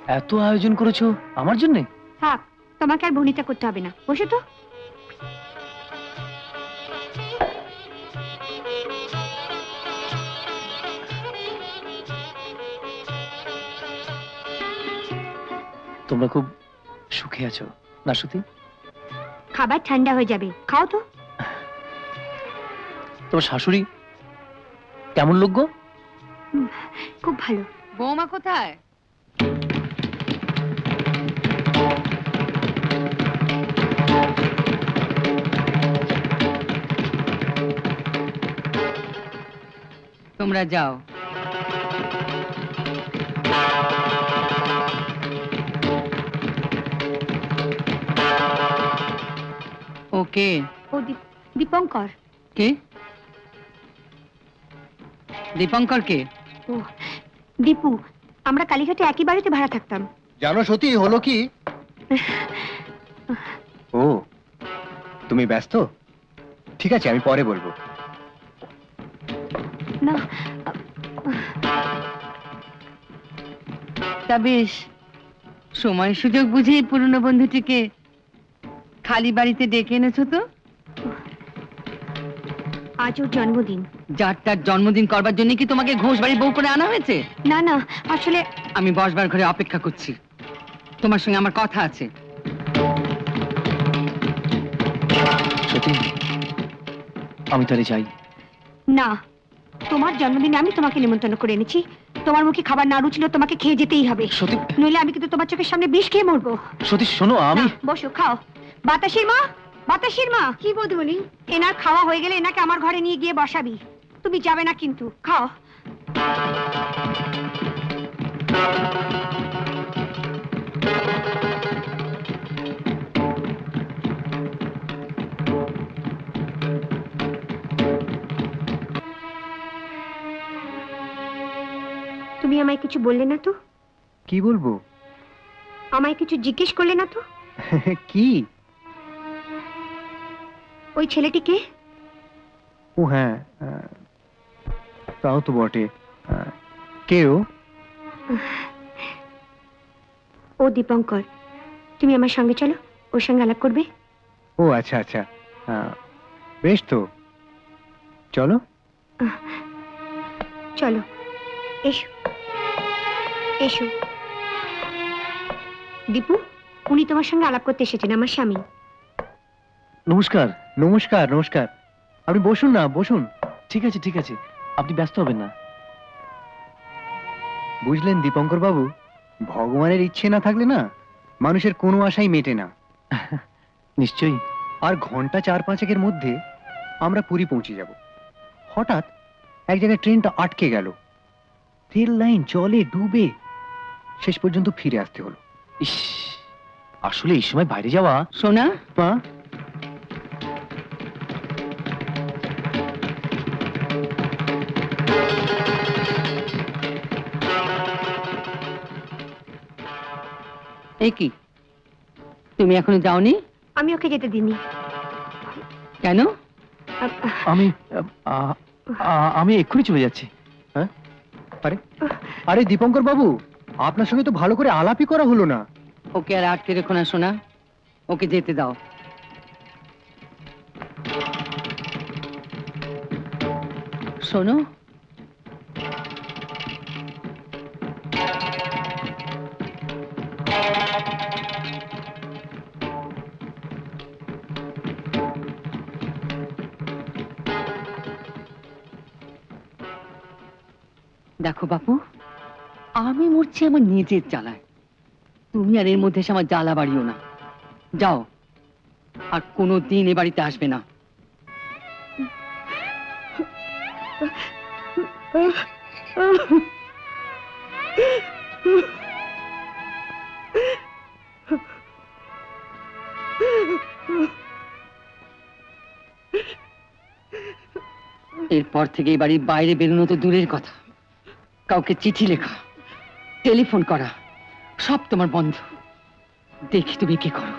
এত আয়োজন করেছো আমার জন্য? থাক, তোমাকে আর ভনিতা করতে হবে না, বসে তো। তোমরা খুব সুখে আছো না সত্যি? খাবার ঠান্ডা হয়ে যাবে, খাও তো। তোমার শাশুড়ি কেমন লোক গো? খুব ভালো। বৌমা কোথায়? তোমরা যাও। ওকে। ও দীপঙ্কর। কে? দীপঙ্কর কে? ও দীপু, আমরা কালীঘাটে একই বাড়িতে ভাড়া থাকতাম। জানো সত্যি হলো কি? ও, তুমি ব্যস্ত? ঠিক আছে, আমি পরে বলবো। না, তা বেশ, সময় সুযোগ বুঝে পুরনো বন্ধুটিকে খালি বাড়িতে ডেকে এনেছো তো? আজ ওর জন্মদিন। যার তার জন্মদিন করবার জন্য কি তোমাকে ঘোষ বাড়ি বউ করে আনা হয়েছে? না না, আসলে আমি বসবার ঘরে অপেক্ষা করছি, তোমার সঙ্গে আমার কথা আছে। সত্যি আমি তাহলে যাই? না, তোমার জন্মদিনে আমি তোমাকে নিমন্ত্রণ করে এনেছি। তোমার মুখে খাবার না রুচলো তোমাকে খেয়ে যেতেই হবে। সত্যি? নইলে আমি কিন্তু তোমার চোখের সামনে বিষ খেয়ে মরবো। সত্যি শোনো, আমি না, বসো খাও। বাতাসির মা, বাতাসির মা। কি বৌদিমণি? এনার খাওয়া হয়ে গেলে এনাকে আমার ঘরে নিয়ে গিয়ে বসাবি। তুমি যাবে না কিন্তু, খাও। তুমি আমায় কিছু বললে না তো? কি বলবো? আমায় কিছু জিজ্ঞেস করলে না তো? কি? ওই ছেলেটিকে? ও হ্যাঁ, তাও তো বটে। কেউ? ও দীপঙ্কর। তুমি আমার সঙ্গে চলো, ওর সঙ্গে আলাপ করবে। ও আচ্ছা আচ্ছা, বেশ তো, চলো। চলো, এসো এসো। দীপু, উনি তোমার সঙ্গে আলাপ করতে এসেছেন, আমার স্বামী। নমস্কার। নমস্কার নমস্কার, আপনি বসুন না, বসুন। ঠিক আছে ঠিক আছে, আপনি ব্যস্ত হবেন না। বুঝলেন দীপঙ্কর বাবু, ভগবানের ইচ্ছে না থাকলে না মানুষের কোনো আশাই মেটে না। নিশ্চয়ই। আর ঘন্টা 4-5 মধ্যে আমরা পুরী পৌঁছে যাব। হঠাৎ এক জায়গায় ট্রেনটা আটকে গেল, রেল লাইন জলে ডুবে শেষ পর্যন্ত ফিরে আসতে হলো। ইস, আসলে এই সময় বাইরে যাওয়া। সোনা, মা, এ কি, তুমি এখনো যাওনি? আমি ওকে যেতে দিইনি। কেন? আমি আমি এক্ষুনি চলে যাচ্ছি। হ্যাঁ? আরে দীপঙ্কর বাবু, আপনার সঙ্গে তো ভালো করে আলাপই করা হলো না। ওকে আর আটকে রেখো না সোনা, ওকে যেতে দাও। শোনো, দেখো বাপু, আমি মরছি আমার নিজের জ্বালায়, তুমি আর এর মধ্যে এসে আমার জ্বালা বাড়িও না। যাও, আর কোনোদিন এ বাড়িতে আসবে না। এরপর থেকে এই বাড়ির বাইরে বেরোনো তো দূরের কথা, কাউকে চিঠি লেখা, টেলিফোন করা সব তোমার বন্ধ। দেখি তুমি কি করো।